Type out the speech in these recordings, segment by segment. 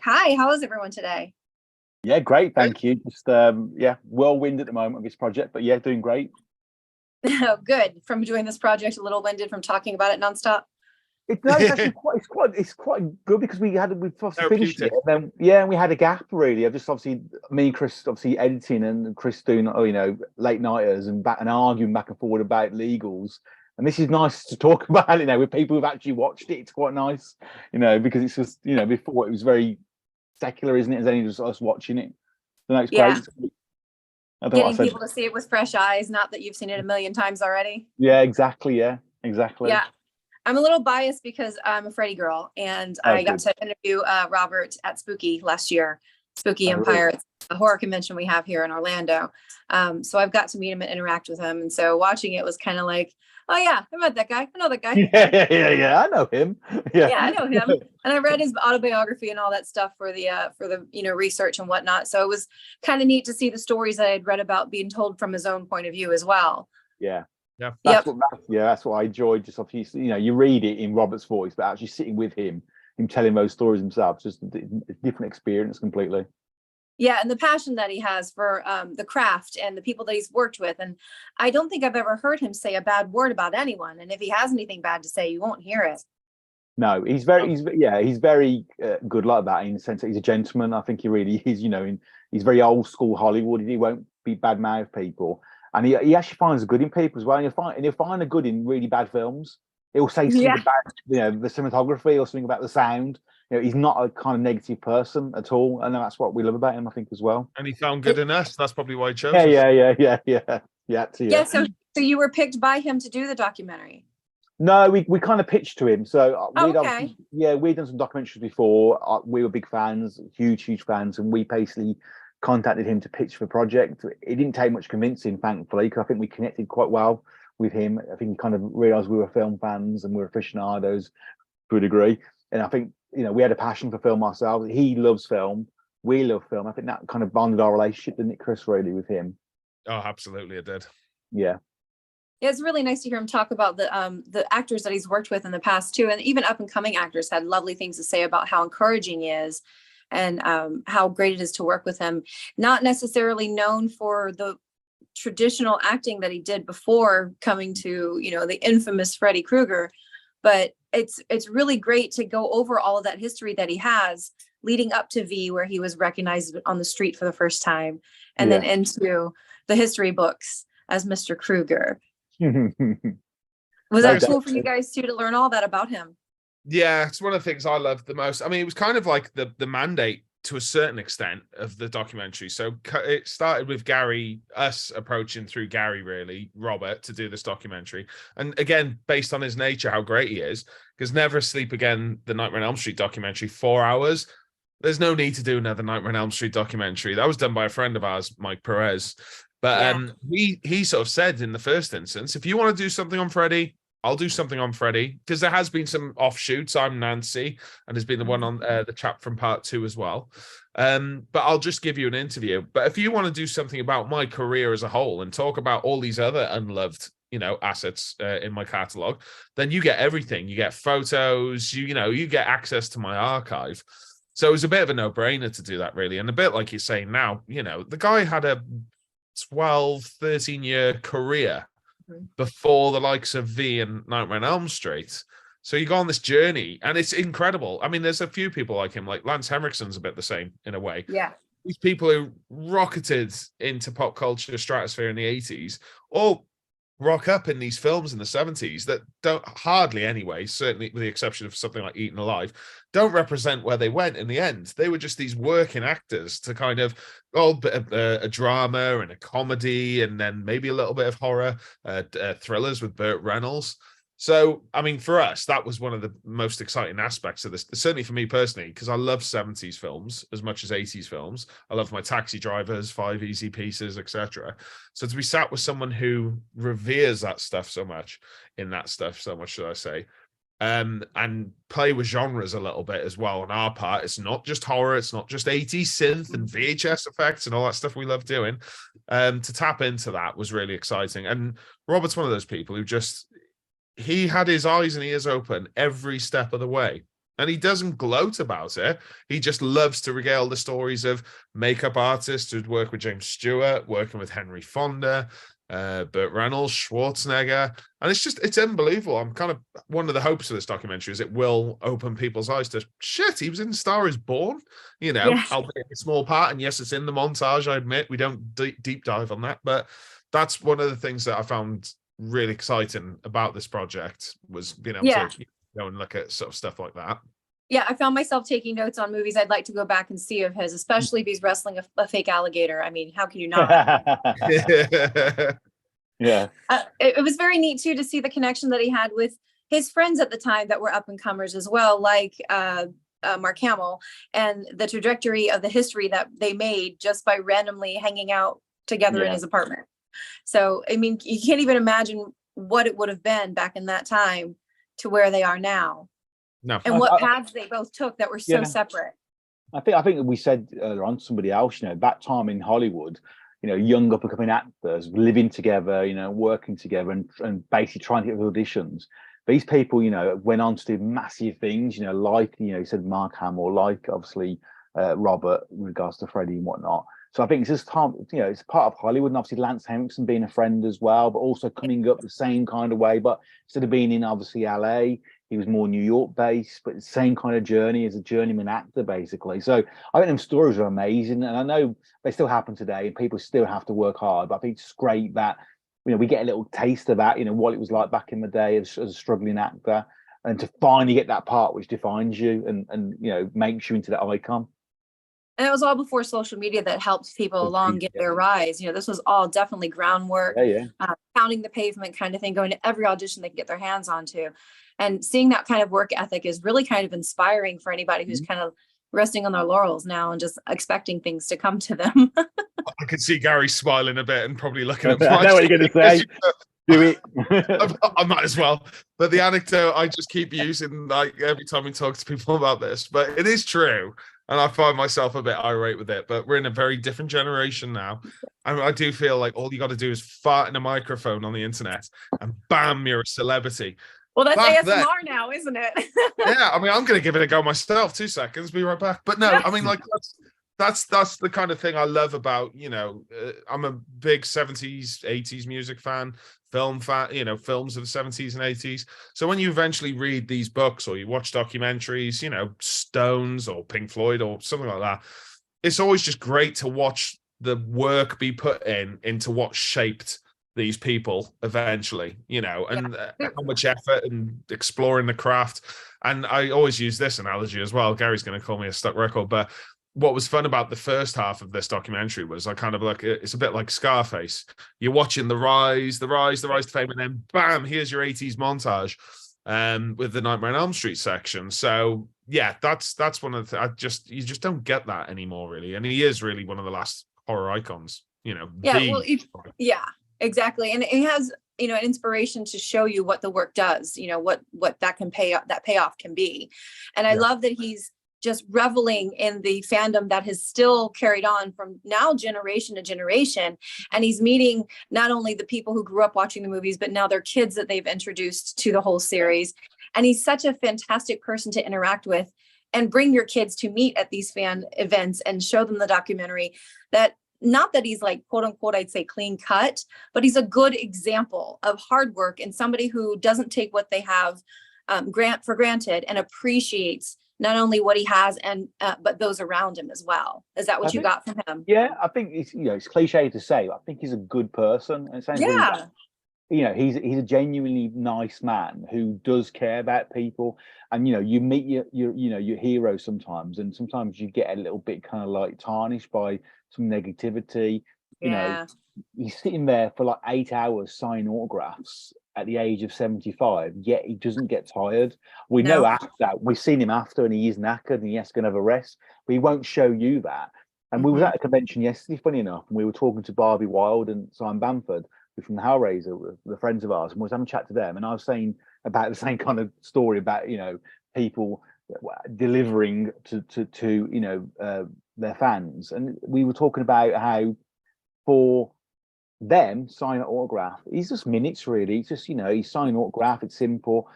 Hi, how is everyone today? Yeah, great, thank you. Just yeah, whirlwind at the moment of this project, but yeah, doing great. Oh, good. From doing this project, a little winded from talking about it nonstop. No, it's actually quite good because we've obviously finished it, Therapeutic. and then yeah, we had a gap really. I've just obviously me and Chris obviously editing and Chris doing late nighters and arguing back and forward about legals. And this is nice to talk about it now with people who've actually watched it. It's quite nice, because it's just before it was very secular, isn't it? As only just us watching it. So no, it's Yeah. great. I don't know what I Getting said. people to see it with fresh eyes, not that you've seen it a million times already. Yeah, exactly. Yeah, exactly. Yeah. I'm a little biased because I'm a Freddy girl, and Oh, I got good. to interview Robert at Spooky last year. Spooky Oh, Empire, really? it's a horror convention we have here in Orlando. So I've got to meet him and interact with him. And so watching it was kind of like, oh yeah, I met that guy. I know that guy. Yeah. I know him. Yeah. Yeah, I know him. And I read his autobiography and all that stuff for the research and whatnot. So it was kind of neat to see the stories that I'd read about being told from his own point of view as well. Yeah. Yeah. That's what I enjoyed. Just obviously, you read it in Robert's voice, but actually sitting with him telling those stories himself, just a different experience completely. Yeah, and the passion that he has for the craft and the people that he's worked with. And I don't think I've ever heard him say a bad word about anyone. And if he has anything bad to say, you won't hear it. No, he's very good like that in the sense that he's a gentleman. I think he really is. He's very old school Hollywood. He won't be bad mouth people, and he actually finds the good in people as well. And he'll find the good in really bad films. He'll say something about the cinematography or something about the sound. He's not a kind of negative person at all, and that's what we love about him, I think, as well. And he found good in us. That's probably why he chose Yeah, us. yeah. So you were picked by him to do the documentary. No, we kind of pitched to him. So okay. we'd done some documentaries before. We were big fans, huge fans, and we basically contacted him to pitch for the project. It didn't take much convincing, thankfully, because I think we connected quite well with him. I think he kind of realised we were film fans and we were aficionados to a degree. And I think we had a passion for film ourselves. He loves film. We love film. I think that kind of bonded our relationship, didn't it, Chris, really, with him? Oh, absolutely, it did. Yeah. Yeah, it's really nice to hear him talk about the actors that he's worked with in the past too, and even up and coming actors had lovely things to say about how encouraging he is, and how great it is to work with him. Not necessarily known for the traditional acting that he did before coming to the infamous Freddy Krueger, but it's really great to go over all of that history that he has leading up to V, where he was recognized on the street for the first time, and then into the history books as Mr. Krueger. Was that cool for you guys too, to learn all that about him? Yeah, it's one of the things I loved the most. I mean, it was kind of like the mandate to a certain extent of the documentary. So it started with us approaching through Gary, really, Robert, to do this documentary. And again, based on his nature, how great he is, because Never Sleep Again, the Nightmare on Elm Street documentary, 4 hours. There's no need to do another Nightmare on Elm Street documentary. That was done by a friend of ours, Mike Perez. But he sort of said in the first instance, if you want to do something on Freddy, I'll do something on Freddy, because there has been some offshoots. I'm Nancy, and there's been the one on the chap from part 2 as well. But I'll just give you an interview. But if you want to do something about my career as a whole and talk about all these other unloved, assets in my catalog, then you get everything. You get photos. You get access to my archive. So it was a bit of a no-brainer to do that, really, and a bit like you're saying now. The guy had a 13-year career before the likes of V and Nightmare on Elm Street. So you go on this journey, and it's incredible. I mean, there's a few people like him, like Lance Henriksen's a bit the same in a way. Yeah. These people who rocketed into pop culture stratosphere in the 80s all rock up in these films in the 70s that don't hardly anyway, certainly with the exception of something like Eaten Alive, don't represent where they went in the end. They were just these working actors to kind of a drama and a comedy, and then maybe a little bit of horror, thrillers with Burt Reynolds. So, I mean, for us, that was one of the most exciting aspects of this, certainly for me personally, because I love 70s films as much as 80s films. I love my Taxi Drivers, Five Easy Pieces, etc. So to be sat with someone who reveres that stuff so much, should I say, and play with genres a little bit as well on our part. It's not just horror, it's not just 80s synth and VHS effects and all that stuff we love doing. To tap into that was really exciting. And Robert's one of those people who he had his eyes and ears open every step of the way. And he doesn't gloat about it. He just loves to regale the stories of makeup artists who'd work with James Stewart, working with Henry Fonda, Burt Reynolds, Schwarzenegger. And it's unbelievable. I'm kind of, one of the hopes of this documentary is it will open people's eyes to, shit, he was in Star is Born, Yes. albeit a small part. And yes, it's in the montage, I admit. We don't deep dive on that. But that's one of the things that I found really exciting about this project, was being able to go and look at sort of stuff like that. Yeah, I found myself taking notes on movies I'd like to go back and see of his, especially if he's wrestling a fake alligator. I mean, how can you not? Yeah. It was very neat too to see the connection that he had with his friends at the time that were up and comers as well, like Mark Hamill, and the trajectory of the history that they made just by randomly hanging out together in his apartment. So, I mean, you can't even imagine what it would have been back in that time to where they are now. No. And what paths they both took that were so separate. I think we said earlier on to somebody else, that time in Hollywood, young up and coming actors living together, working together and basically trying to get auditions. These people, went on to do massive things, like, you said Mark Hamill, like obviously Robert in regards to Freddy and whatnot. So I think it's just time, it's part of Hollywood, and obviously Lance Henriksen being a friend as well, but also coming up the same kind of way. But instead of being in obviously LA, he was more New York based, but the same kind of journey as a journeyman actor, basically. So I think them stories are amazing, and I know they still happen today, and people still have to work hard. But I think it's great that we get a little taste of that, what it was like back in the day as a struggling actor, and to finally get that part which defines you and makes you into that icon. And it was all before social media that helped people along get their rise. This was all definitely groundwork, pounding the pavement kind of thing, going to every audition they can get their hands onto. And seeing that kind of work ethic is really kind of inspiring for anybody who's kind of resting on their laurels now and just expecting things to come to them. I can see Gary smiling a bit and probably looking at I know what you're going to say. Do it. I might as well. But the anecdote I just keep using, like, every time we talk to people about this, but it is true. And I find myself a bit irate with it, but we're in a very different generation now. And I do feel like all you got to do is fart in a microphone on the internet and bam, you're a celebrity. Well, that's back ASMR now, isn't it? Yeah, I mean, I'm going to give it a go myself. 2 seconds, be right back. But no, I mean, like, that's the kind of thing I love about, I'm a big 70s, 80s music fan, film fan, films of the 70s and 80s. So when you eventually read these books or you watch documentaries, Stones or Pink Floyd or something like that, it's always just great to watch the work be put into what shaped these people eventually, and how much effort and exploring the craft. And I always use this analogy as well. Gary's going to call me a stuck record, but what was fun about the first half of this documentary was I kind of like, it's a bit like Scarface. You're watching the rise to fame, and then bam, here's your 80s montage with the Nightmare on Elm Street section. So yeah, that's one of the you just don't get that anymore, really. And he is really one of the last horror icons, Yeah, exactly. And he has, an inspiration to show you what the work does, what that can that payoff can be. And I love that he's just reveling in the fandom that has still carried on from now generation to generation. And he's meeting not only the people who grew up watching the movies, but now their kids that they've introduced to the whole series. And he's such a fantastic person to interact with and bring your kids to meet at these fan events and show them the documentary. That not that he's like, quote unquote, I'd say clean cut, but he's a good example of hard work and somebody who doesn't take what they have for granted and appreciates not only what he has and but those around him as well. Is that what you got from him? Yeah, I think it's cliche to say, but I think he's a good person. And it sounds really, he's a genuinely nice man who does care about people. And you meet your hero sometimes, and sometimes you get a little bit kind of like tarnished by some negativity. He's sitting there for like 8 hours signing autographs at the age of 75, yet he doesn't get tired. We know after that, we've seen him after, and he is knackered and he has to have a rest, but he won't show you that. And we were at a convention yesterday, funny enough, and we were talking to Barbie Wilde and Simon Bamford, who from Hellraiser, the friends of ours, and we was having a chat to them, and I was saying about the same kind of story about people delivering to their fans, and we were talking about how for them sign an autograph, it's just minutes really. It's just he's signing an autograph, it's simple.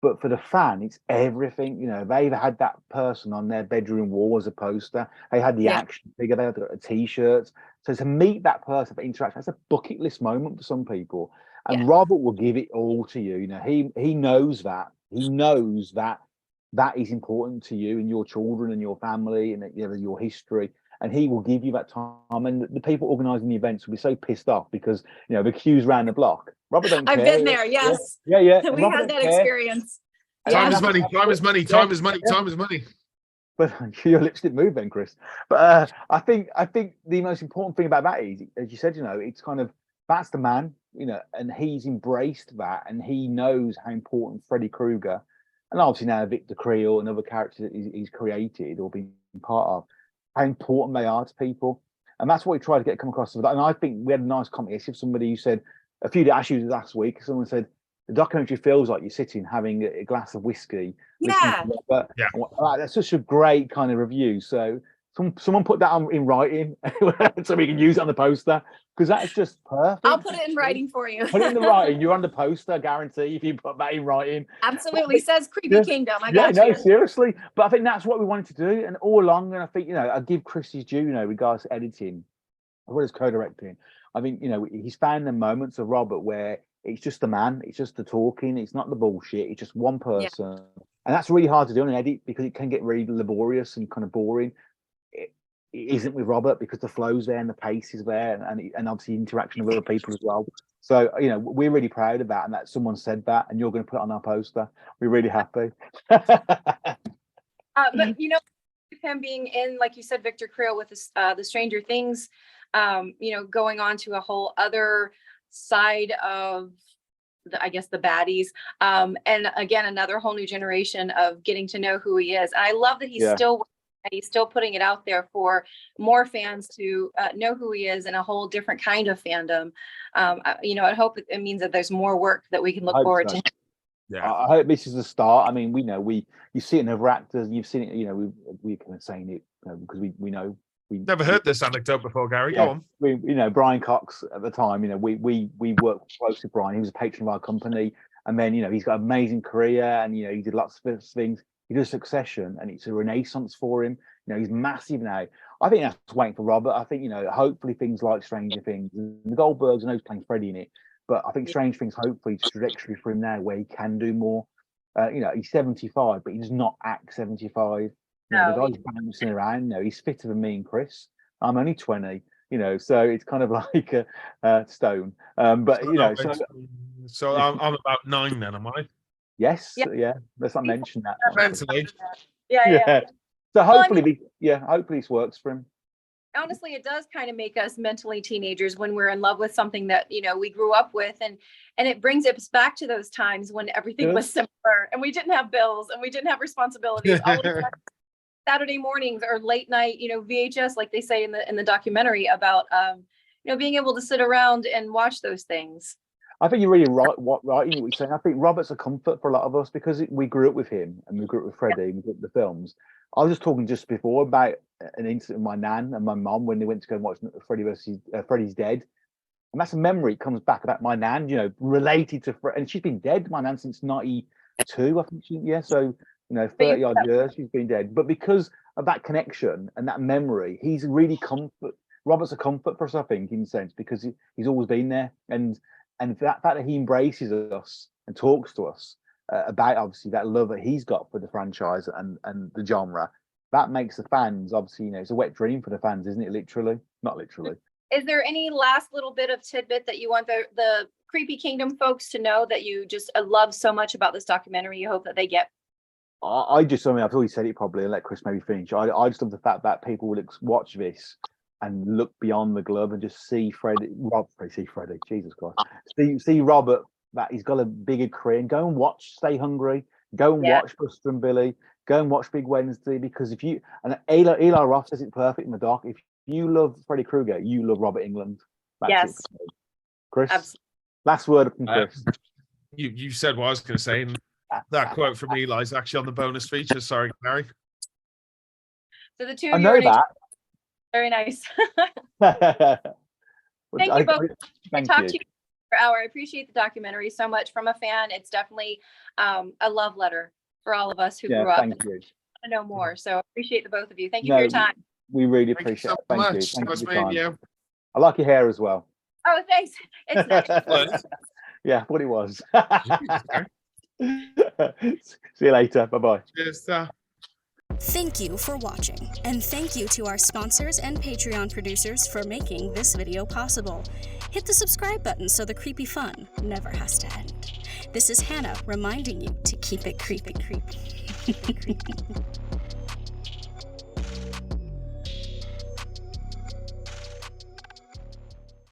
But for the fan, it's everything. You know, they either had that person on their bedroom wall as a poster, they had the Yeah. action figure, they had the t-shirts. So to meet that person for interaction, that's a bucket list moment for some people. And Yeah. Robert will give it all to you. You know, he knows that. He knows that that is important to you and your children and your family and your history. And he will give you that time. And the people organising the events will be so pissed off because the queues round the block. Robert don't I've care. been there. Yes. Yeah. And We Robert had don't that care. experience. Time Yeah. is money. Time is money. Time is money. Time is money. But your lips didn't move then, Chris. But I think the most important thing about that is, as you said, it's kind of that's the man, and he's embraced that, and he knows how important Freddy Krueger, and obviously now Victor Creel and other characters that he's created or been part of, how important they are to people, and that's what we try to get come across. And I think we had a nice comment of somebody who said a few issues last week. Someone said the documentary feels like you're sitting having a glass of whiskey. Yeah. But that's such a great kind of review. So someone put that in writing so we can use it on the poster, because that's just perfect. I'll put it in writing for you. Put it in the writing. You're on the poster, guarantee, if you put that in writing. Absolutely. Says Creepy Kingdom. I got no, you. seriously. But I think that's what we wanted to do, and all along. And I think I give Chris his due. Regards to editing, as well as co-directing. I think he's found the moments of Robert where it's just the man, it's just the talking, it's not the bullshit, it's just one person. And that's really hard to do in an edit because it can get really laborious and kind of boring. It isn't with Robert because the flow's there and the pace is there, and obviously interaction with other people as well. So we're really proud of that, and that someone said that, and you're going to put it on our poster. We're really happy. But him being in, like you said, Victor Creel with the Stranger Things, going on to a whole other side of the baddies, and again another whole new generation of getting to know who he is. And I love that he's still putting it out there for more fans to know who he is in a whole different kind of fandom. I hope it means that there's more work that we can look forward to. Yeah, I hope this is the start. I mean, you see it in other actors, you've seen it. We kind of saying it because we know. We never heard this anecdote before, Gary. Yeah, go on. Brian Cox at the time. We worked close with Brian. He was a patron of our company, and then he's got an amazing career, and he did lots of things. He did Succession, and it's a renaissance for him. He's massive now. I think that's waiting for Robert. I think hopefully things like Stranger Things, the Goldbergs, I know he's playing Freddy in it, but I think Stranger Things hopefully it's a trajectory for him now where he can do more. He's 75, but he does not act 75. The guy's bouncing around. He's fitter than me and Chris. I'm only 20. So it's kind of like a stone. But so I'm about 9 then, am I? Yes. Yeah. Let's not mention that. Mentally. Yeah. So hopefully, hopefully this works for him. Honestly, it does kind of make us mentally teenagers when we're in love with something that we grew up with, and it brings us back to those times when everything was simpler and we didn't have bills and we didn't have responsibilities. All of that Saturday mornings or late night, VHS, like they say in the documentary about being able to sit around and watch those things. I think you're really right. What you're saying. I think Robert's a comfort for a lot of us because we grew up with him and we grew up with Freddy. We grew up with the films. I was just talking just before about an incident with my nan and my mum when they went to go and watch Freddy's Dead, and that's a memory that comes back about my nan. Related to and she's been dead, my nan, since '92, I think. So 30 odd years she's been dead, but because of that connection and that memory, he's really comfort. Robert's a comfort for us, I think, in a sense, because he's always been there, and that fact that he embraces us and talks to us about obviously that love that he's got for the franchise and the genre, that makes the fans obviously it's a wet dream for the fans, isn't it? Literally, not literally. Is there any last little bit of tidbit that you want the Creepy Kingdom folks to know that you just love so much about this documentary you hope that they get? I just, I've already said it probably, and let Chris maybe finish. I just love the fact that people will watch this and look beyond the glove and just see Freddy. Jesus Christ, see Robert, that he's got a bigger career, and go and watch Stay Hungry, go and watch Buster and Billy, go and watch Big Wednesday, because if you, and Eli Roth says it perfect in the doc, if you love Freddy Krueger, you love Robert Englund. That's it. Chris, absolutely. Last word from Chris. You said what I was going to say, and that quote from Eli is actually on the bonus feature. Sorry, Gary. So the two of you know that. Very nice. Thank you both. Thank talk you. to you hour. I appreciate the documentary so much from a fan. It's definitely a love letter for all of us who grew up and Thank you. want to know more. So I appreciate the both of you. Thank you for your time. We really Thank you appreciate so it. Thank you. much. Thank Nice you for your meeting time. you. I like your hair as well. Oh, thanks. It's nice. Yeah, I thought it was. Okay. See you later. Bye-bye. Cheers. Thank you for watching, and thank you to our sponsors and Patreon producers for making this video possible. Hit the subscribe button so the creepy fun never has to end. This is Hannah reminding you to keep it creepy.